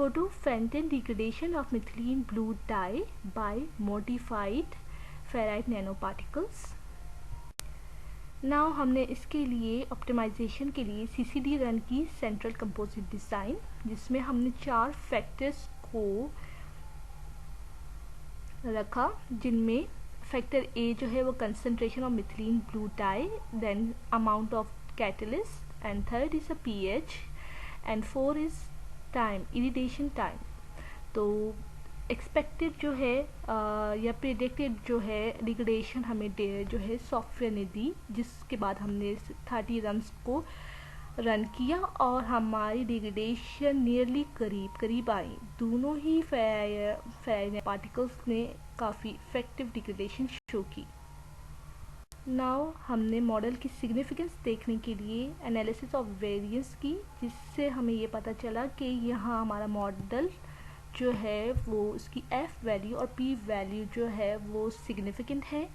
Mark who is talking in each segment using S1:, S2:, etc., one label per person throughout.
S1: photofenton degradation of methylene blue dye by modified ferrite nanoparticles। Now हमने इसके लिए optimisation के लिए CCD रन की सेंट्रल कंपोजिट डिज़ाइन, जिसमें हमने 4 फैक्टर्स को रखा, जिनमें फैक्टर A जो है वो concentration of methylene blue dye, then amount of catalyst, and third is a pH, and 4 is time, irradiation time. तो एक्सपेक्टेड जो है या प्रिडिक्टेड जो है डिग्रेडेशन हमें जो है सॉफ्टवेयर ने दी, जिसके बाद हमने 30 रन्स को रन किया और हमारी डिग्रेडेशन नियरली करीब आई। दोनों ही फेराइट पार्टिकल्स ने काफ़ी इफेक्टिव डिग्रेडेशन शो की। नाउ हमने मॉडल की सिग्निफिकेंस देखने के लिए एनालिसिस ऑफ वेरिएंस की, जिससे हमें ये पता चला कि यहाँ हमारा मॉडल जो है वो उसकी F वैल्यू और P वैल्यू जो है वो सिग्निफिकेंट है।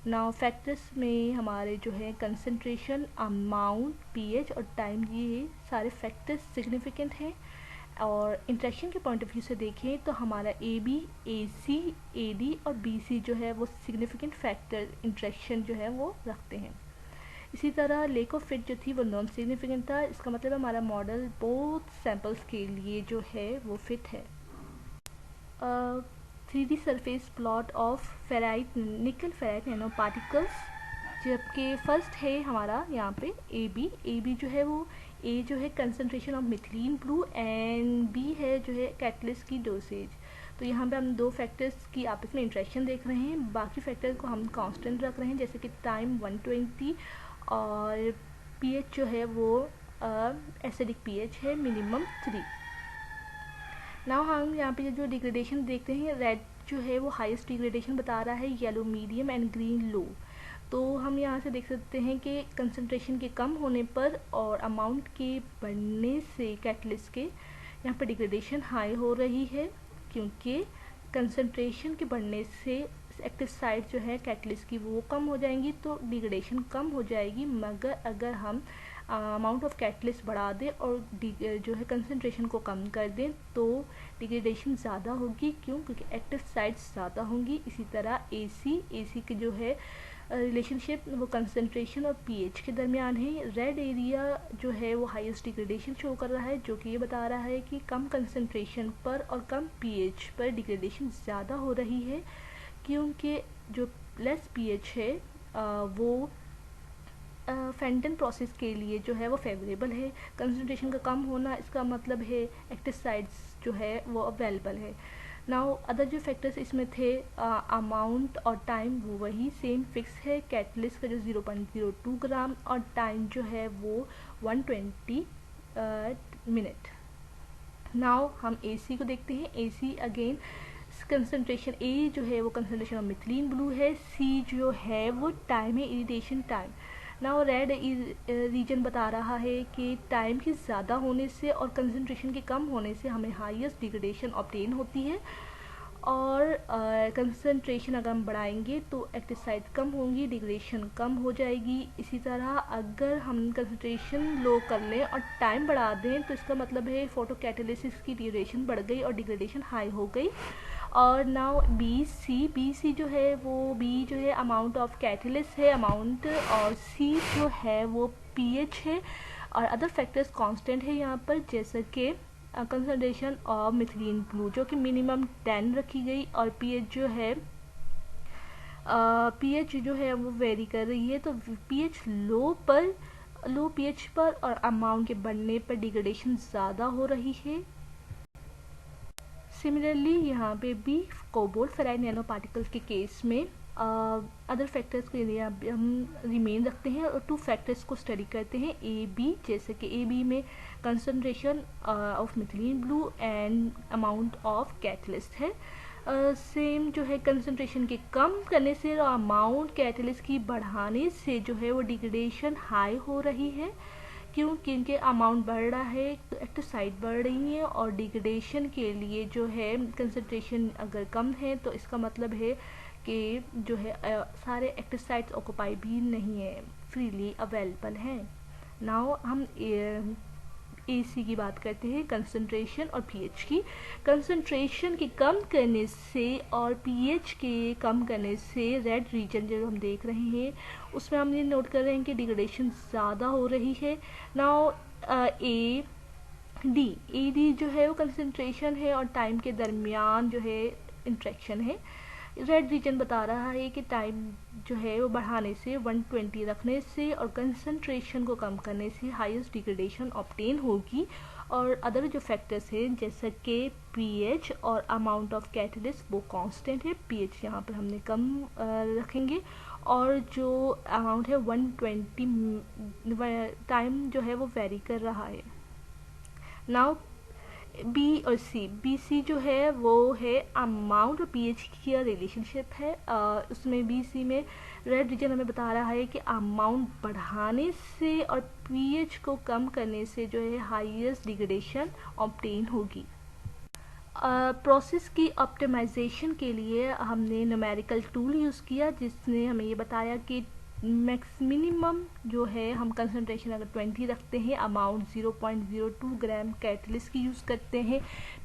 S1: नाउ फैक्टर्स में हमारे जो है कंसंट्रेशन, अमाउंट, pH और टाइम, ये सारे फैक्टर्स सिग्निफिकेंट हैं। और इंटरेक्शन के पॉइंट ऑफ व्यू से देखें तो हमारा AB, AC, AD और BC जो है वो सिग्निफिकेंट फैक्टर इंटरेक्शन जो है वो रखते हैं। इसी तरह लेक ऑफ फिट जो थी वो नॉन सिग्निफिकेंट था। इसका मतलब हमारा मॉडल बोथ सैम्पल्स के लिए जो है वो फिट है। 3D surface plot of ferrite निकल फेराइट नैनो पार्टिकल्स, जबकि फर्स्ट है हमारा यहाँ पे AB जो है वो A जो है concentration of methylene blue and B है जो है कैटलिस्ट की डोसेज। तो यहाँ पे हम 2 फैक्टर्स की आपस में इंटरेक्शन देख रहे हैं, बाकी फैक्टर्स को हम कांस्टेंट रख रहे हैं, जैसे कि टाइम 120 और pH जो है वो एसिडिक pH है मिनिमम 3। नाउ हम यहाँ पे जो डिग्रेडेशन देखते हैं, रेड जो है वो हाईएस्ट डिग्रेडेशन बता रहा है, येलो मीडियम एंड ग्रीन लो। तो हम यहाँ से देख सकते हैं कि कंसंट्रेशन के कम होने पर और अमाउंट के बढ़ने से कैटलिस्ट के यहाँ पर डिग्रेडेशन हाई हो रही है, क्योंकि कंसंट्रेशन के बढ़ने से एक्टिव साइट जो है कैटलिस्ट की वो कम हो जाएंगी, तो डिग्रेडेशन कम हो जाएगी। मगर अगर हम अमाउंट ऑफ कैटलिस्ट बढ़ा दें और जो है कंसंट्रेशन को कम कर दें तो डिग्रेडेशन ज़्यादा होगी, क्योंकि एक्टिव साइट्स ज़्यादा होंगी। इसी तरह AC के जो है रिलेशनशिप वो कंसंट्रेशन और pH के दरमियान है। रेड एरिया जो है वो हाईएस्ट डिग्रेडेशन शो कर रहा है, जो कि ये बता रहा है कि कम कंसंट्रेशन पर और कम pH पर डिग्रेडेशन ज़्यादा हो रही है, क्योंकि जो लेस pH है वो फेंटन प्रोसेस के लिए जो है वो फेवरेबल है। कंसंट्रेशन का कम होना, इसका मतलब है एक्टिव साइट्स जो है वो अवेलेबल है। नाउ अदर जो फैक्टर्स इसमें थे, अमाउंट और टाइम वो वही सेम फिक्स है। कैटलिस्ट का जो 0.02 ग्राम और टाइम जो है वो 120 मिनट। नाउ हम AC को देखते हैं। AC अगेन कंसंट्रेशन A जो है वो कंसंट्रेशन ऑफ मिथिलीन ब्लू है, C जो है वो टाइम है, irritation time. Now red region बता रहा है कि टाइम के ज़्यादा होने से और कंसंट्रेशन के कम होने से हमें हाईएस्ट डिग्रेडेशन ऑब्टेन होती है, और कंसंट्रेशन अगर हम बढ़ाएंगे तो एक्टिव साइट कम होंगी, डिग्रेडेशन कम हो जाएगी। इसी तरह अगर हम कंसंट्रेशन लो कर लें और टाइम बढ़ा दें तो इसका मतलब है फोटोकैटालिसिस की ड्यूरेशन बढ़ गई और डिग्रेडेशन हाई हो गई। और नाउ BC जो है वो B जो है अमाउंट ऑफ कैटलिस्ट है, अमाउंट, और C जो है वो pH है, और अदर फैक्टर्स कांस्टेंट है यहाँ पर, जैसे कि कंसंट्रेशन ऑफ मिथिलीन ब्लू जो कि मिनिमम 10 रखी गई, और pH जो है वो वेरी कर रही है। तो pH लो pH पर और अमाउंट के बढ़ने पर डिग्रेडेशन ज़्यादा हो रही है। सिमिलरली यहाँ पे भी कोबाल्ट फेराइट नैनो पार्टिकल्स के केस में अदर फैक्टर्स के लिए हम रिमेन रखते हैं और 2 फैक्टर्स को स्टडी करते हैं। AB, जैसे कि AB में concentration of methylene blue and amount of catalyst है। सेम जो है कंसंट्रेशन के कम करने से और अमाउंट कैटलिस्ट की बढ़ाने से जो है वो डिग्रेडेशन हाई हो रही है, क्योंकि अमाउंट बढ़ रहा है तो एक्टिव साइट बढ़ रही है, और डिग्रेडेशन के लिए जो है कंसंट्रेशन अगर कम है तो इसका मतलब है कि जो है सारे एक्टिव साइट्स ऑक्यूपाई भी नहीं है, फ्रीली अवेलेबल हैं। नाउ हम AC की बात करते हैं, कंसंट्रेशन और pH की। कंसंट्रेशन के कम करने से और pH के कम करने से रेड रीजन जो हम देख रहे हैं उसमें हम ये नोट कर रहे हैं कि डिग्रेडेशन ज़्यादा हो रही है। नाउ AD जो है वो कंसंट्रेशन है और टाइम के दरमियान जो है इंट्रैक्शन है। रेड रीजन बता रहा है कि टाइम जो है वो बढ़ाने से 120 रखने से और कंसंट्रेशन को कम करने से हाईएस्ट डिग्रेडेशन ऑब्टेन होगी। और अदर जो फैक्टर्स हैं जैसे कि pH और अमाउंट ऑफ कैटलिस्ट वो कांस्टेंट है, pH यहाँ पर हमने कम रखेंगे और जो अमाउंट है 120 टाइम जो है वो वेरी कर रहा है। नाउ B और C जो है वो है अमाउंट और pH की रिलेशनशिप है। उसमें BC में रेड रीजन हमें बता रहा है कि अमाउंट बढ़ाने से और pH को कम करने से जो है हाईएस्ट डिग्रेडेशन ऑब्टेन होगी। प्रोसेस की ऑप्टिमाइजेशन के लिए हमने न्यूमेरिकल टूल यूज़ किया जिसने हमें ये बताया कि मिनिमम जो है हम कंसंट्रेशन अगर 20 रखते हैं, अमाउंट 0.02 ग्राम कैटलिस्ट की यूज़ करते हैं,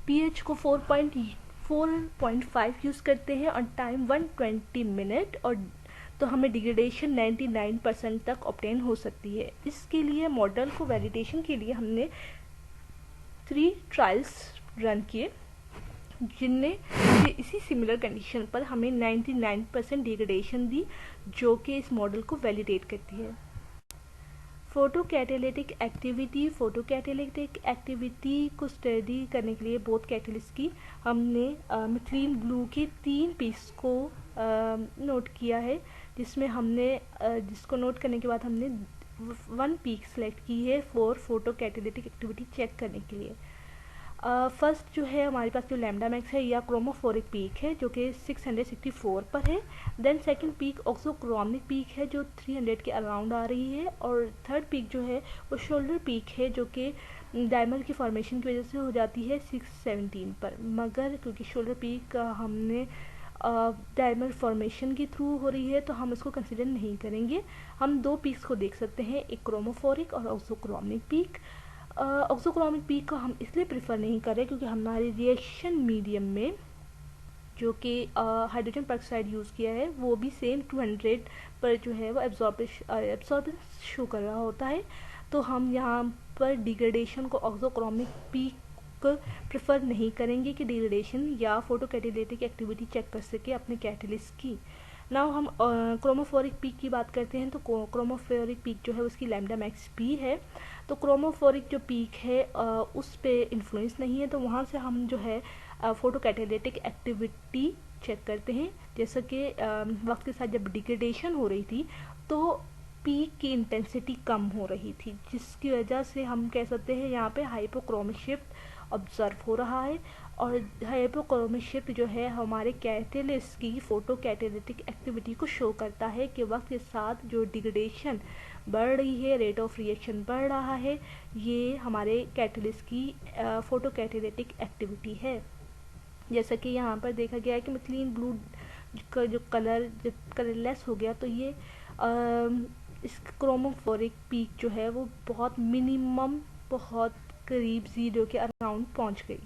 S1: pH को 4.5 यूज़ करते हैं और टाइम 120 मिनट और तो हमें डिग्रेडेशन 99% तक ऑब्टेन हो सकती है। इसके लिए मॉडल को वैलिडेशन के लिए हमने 3 ट्रायल्स रन किए जिनने इसी सिमिलर कंडीशन पर हमें 99% डिग्रेडेशन दी जो कि इस मॉडल को वैलिडेट करती है। फोटोकैटालिटिक एक्टिविटी को स्टडी करने के लिए बोथ कैटलिस्ट की हमने मिथिलीन ब्लू के 3 पीस को नोट किया है जिसमें हमने जिसको नोट करने के बाद हमने 1 पीक सेलेक्ट की है फॉर फोटोकैटालिटिक एक्टिविटी चेक करने के लिए। फर्स्ट जो है हमारे पास जो लैम्डा मैक्स है या क्रोमोफोरिक पीक है जो कि 664 पर है। Then second peak auxochromic peak है जो 300 के अराउंड आ रही है और थर्ड पीक जो है वो शोल्डर पीक है जो कि डायमंड की फॉर्मेशन की वजह से हो जाती है 617 पर, मगर क्योंकि शोल्डर पीक हमने डायमंड फॉर्मेशन के थ्रू हो रही है तो हम इसको कंसिडर नहीं करेंगे। हम 2 पीक्स को देख सकते हैं, एक क्रोमोफोरिक और ऑक्सोक्रोमिक पीक। ऑक्सोक्रोमिक पीक को हम इसलिए प्रेफर नहीं कर रहे क्योंकि हमारे रिएक्शन मीडियम में जो कि हाइड्रोजन पेरोक्साइड यूज़ किया है वो भी सेम 200 पर जो है वो एब्जॉर्बेंस शो कर रहा होता है। तो हम यहाँ पर डिग्रेडेशन को ऑक्सोक्रोमिक पीक प्रेफर नहीं करेंगे कि डिग्रेडेशन या फोटोकैटालिटिक एक्टिविटी चेक कर सके अपने कैटलिस्ट की। नाउ हम क्रोमोफोरिक पीक की बात करते हैं तो क्रोमोफोरिक पीक जो है उसकी लैम्डा मैक्स p है। तो क्रोमोफोरिक जो पीक है उस पे इन्फ्लुएंस नहीं है तो वहाँ से हम जो है फोटोकैटालिटिक एक्टिविटी चेक करते हैं। जैसा कि वक्त के साथ जब डिग्रेडेशन हो रही थी तो पीक की इंटेंसिटी कम हो रही थी जिसकी वजह से हम कह सकते हैं यहाँ पे हाइपोक्रोमिक शिफ्ट ऑब्जर्व हो रहा है और हाइपोक्रोमिक शिफ्ट जो है हमारे कैटलिस्ट की फोटोकैटालिटिक एक्टिविटी को शो करता है कि वक्त के साथ जो डिग्रेडेशन बढ़ रही है, रेट ऑफ रिएक्शन बढ़ रहा है, ये हमारे कैटलिस्ट की फोटोकैटालिटिक एक्टिविटी है। जैसा कि यहाँ पर देखा गया है कि मिथिलीन ब्लू का जो कलरलेस हो गया तो ये इस क्रोमोफोरिक पीक जो है वो बहुत मिनिमम बहुत करीब 0 के अराउंड पहुँच गई।